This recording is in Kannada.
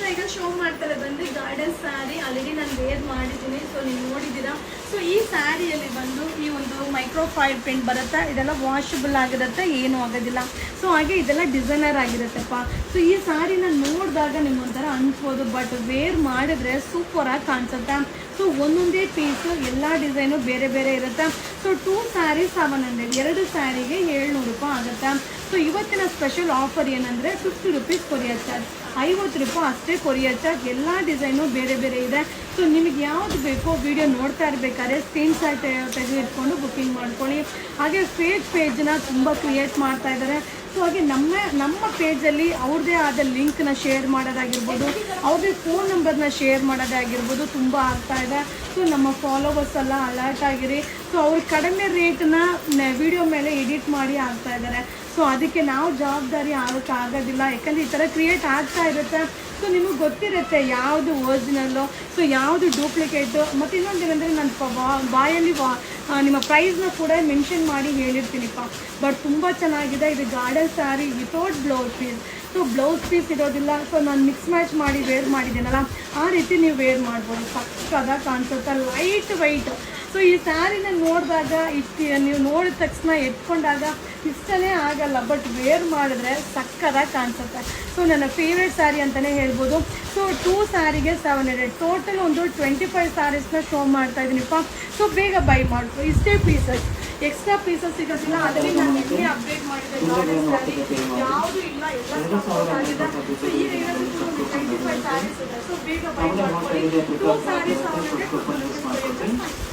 ಸೊ ಈಗ ಶೋ ಮಾಡ್ತಾರೆ ಬಂದು ಗಾರ್ಡನ್ ಸ್ಯಾರಿ ಆಲ್ರೆಡಿ ನಾನು ವೇರ್ ಮಾಡಿದ್ದೀನಿ. ಸೊ ನೀವು ನೋಡಿದ್ದೀರಾ. ಸೊ ಈ ಸ್ಯಾರಿಯಲ್ಲಿ ಬಂದು ಈ ಒಂದು ಮೈಕ್ರೋಫೈಲ್ ಪ್ರಿಂಟ್ ಬರುತ್ತೆ. ಇದೆಲ್ಲ ವಾಷಬಲ್ ಆಗಿರುತ್ತೆ, ಏನೂ ಆಗೋದಿಲ್ಲ. ಸೊ ಹಾಗೆ ಇದೆಲ್ಲ ಡಿಸೈನರ್ ಆಗಿರುತ್ತೆಪ್ಪ. ಸೊ ಈ ಸ್ಯಾರಿನ ನೋಡಿದಾಗ ನಿಮ್ಗೊಂಥರ ಅನ್ಸ್ಬೋದು, ಬಟ್ ವೇರ್ ಮಾಡಿದ್ರೆ ಸೂಪರಾಗಿ ಕಾಣಿಸುತ್ತೆ. ಸೊ ಒಂದೊಂದೇ ಪೀಸು ಎಲ್ಲ ಡಿಸೈನು ಬೇರೆ ಬೇರೆ ಇರುತ್ತೆ. ಸೊ 2 ಸ್ಯಾರೀಸ್ 700, 2 ಸ್ಯಾರಿಗೆ 700 ರೂಪಾಯಿ ಆಗುತ್ತೆ. ಸೊ ಇವತ್ತಿನ ಸ್ಪೆಷಲ್ ಆಫರ್ ಏನಂದರೆ 50 ರುಪೀಸ್ ಕೊರಿಯರ್ ಚಾರ್ಜ್, 50 ರೂಪಾಯಿ ಅಷ್ಟೇ ಕೊರಿಯರ್ ಚಾರ್ಜ್. ಎಲ್ಲ ಡಿಸೈನು ಬೇರೆ ಬೇರೆ ಇದೆ. ಸೊ ನಿಮಗೆ ಯಾವುದು ಬೇಕೋ ವಿಡಿಯೋ ನೋಡ್ತಾ ಇರಬೇಕಾದ್ರೆ ಸ್ಕ್ರೀನ್ಶಾಟ್ ತೆಗೆದು ಇಟ್ಕೊಂಡು ಬುಕ್ಕಿಂಗ್ ಮಾಡ್ಕೊಳ್ಳಿ. ಹಾಗೆ ಫೇಕ್ ಪೇಜ್ನ ತುಂಬ ಕ್ರಿಯೇಟ್ ಮಾಡ್ತಾ ಇದ್ದಾರೆ. ಸೊ ಹಾಗೆ ನಮ್ಮ ಪೇಜಲ್ಲಿ ಅವ್ರದ್ದೇ ಆದ ಲಿಂಕ್ನ ಶೇರ್ ಮಾಡೋದಾಗಿರ್ಬೋದು, ಅವ್ರದ್ದೇ ಫೋನ್ ನಂಬರ್ನ ಶೇರ್ ಮಾಡೋದಾಗಿರ್ಬೋದು ತುಂಬ ಆಗ್ತಾ ಇದೆ. ಸೊ ನಮ್ಮ ಫಾಲೋವರ್ಸ್ ಎಲ್ಲ ಅಲರ್ಟ್ ಆಗಿರಿ. ಸೊ ಅವ್ರು ಕಡಿಮೆ ರೇಟನ್ನ ವಿಡಿಯೋ ಮೇಲೆ ಎಡಿಟ್ ಮಾಡಿ ಆಗ್ತಾ ಇದ್ದಾರೆ. ಸೊ ಅದಕ್ಕೆ ನಾವು ಜವಾಬ್ದಾರಿ ಆಗೋಕ್ಕಾಗೋದಿಲ್ಲ, ಯಾಕಂದರೆ ಈ ಥರ ಕ್ರಿಯೇಟ್ ಆಗ್ತಾ ಇರುತ್ತೆ. ಸೊ ನಿಮಗೆ ಗೊತ್ತಿರುತ್ತೆ ಯಾವುದು ಒರಿಜಿನಲ್ಲು, ಸೊ ಯಾವುದು ಡೂಪ್ಲಿಕೇಟು. ಮತ್ತು ಇನ್ನೊಂದು ಏನಂದರೆ ನನ್ನ ಬಾಯಲ್ಲಿ ನಿಮ್ಮ ಪ್ರೈಸ್ನ ಕೂಡ ಮೆನ್ಷನ್ ಮಾಡಿ ಹೇಳಿರ್ತೀನಿಪ್ಪ. ಬಟ್ ತುಂಬ ಚೆನ್ನಾಗಿದೆ. ಇದು garden sari without blouse piece. So blouse piece ಇರೋದಿಲ್ಲ. ಸೊ ನಾನು ಮಿಕ್ಸ್ ಮ್ಯಾಚ್ ಮಾಡಿ ವೇರ್ ಮಾಡಿದ್ದೀನಲ್ಲ, ಆ ರೀತಿ ನೀವು ವೇರ್ ಮಾಡ್ಬೋದು. ಸಕ್ಕದಾಗಿ ಕಾಣಿಸುತ್ತೆ, ಲೈಟ್ ವೈಟ್. ಸೊ ಈ ಸ್ಯಾರಿನ ನೋಡಿದಾಗ ನೀವು ನೋಡಿದ ತಕ್ಷಣ ಎತ್ಕೊಂಡಾಗ ಇಷ್ಟನೇ ಆಗಲ್ಲ, ಬಟ್ ವೇರ್ ಮಾಡಿದ್ರೆ ಸಕ್ಕದಾಗಿ ಕಾಣಿಸುತ್ತೆ. ಸೊ ನನ್ನ ಫೇವ್ರೇಟ್ ಸ್ಯಾರಿ ಅಂತಲೇ ಹೇಳ್ಬೋದು. ಸೊ 2 ಸ್ಯಾರಿಗೆ 700, ಟೋಟಲ್ ಒಂದು 25 ಸ್ಯಾರೀಸ್ನ ಶೋ ಮಾಡ್ತಾ ಇದ್ದೀನಿಪ್ಪ. ಸೊ ಬೇಗ ಬೈ ಮಾಡ್ಕೊ. ಇಷ್ಟೇ ಪೀಸಸ್, ಎಕ್ಸ್ಟ್ರಾ ಪೀಸಸ್ ಸಿಗೋದಿಲ್ಲ. ಅದರಲ್ಲಿ ನಾನು ನಿಮಗೆ ಅಪ್ಡೇಟ್ ಮಾಡಿದೆ ಗಾರ್ಡನ್ ಸ್ಯಾರಿ ಯಾವುದೂ ಇಲ್ಲ, ಎಲ್ಲ ಸ್ಟಾಕ್ ಆಗಿದೆ. ಸೊ ಈಗ ಇರೋದಕ್ಕೂ ಒಂದು 25 ಸ್ಯಾರೀಸ್ ಇದೆ. ಸೊ ಬೇಗ ಬೈ ಮಾಡ್ಕೊಳ್ಳಿ. 2 ಸ್ಯಾರೀಸ್ 700.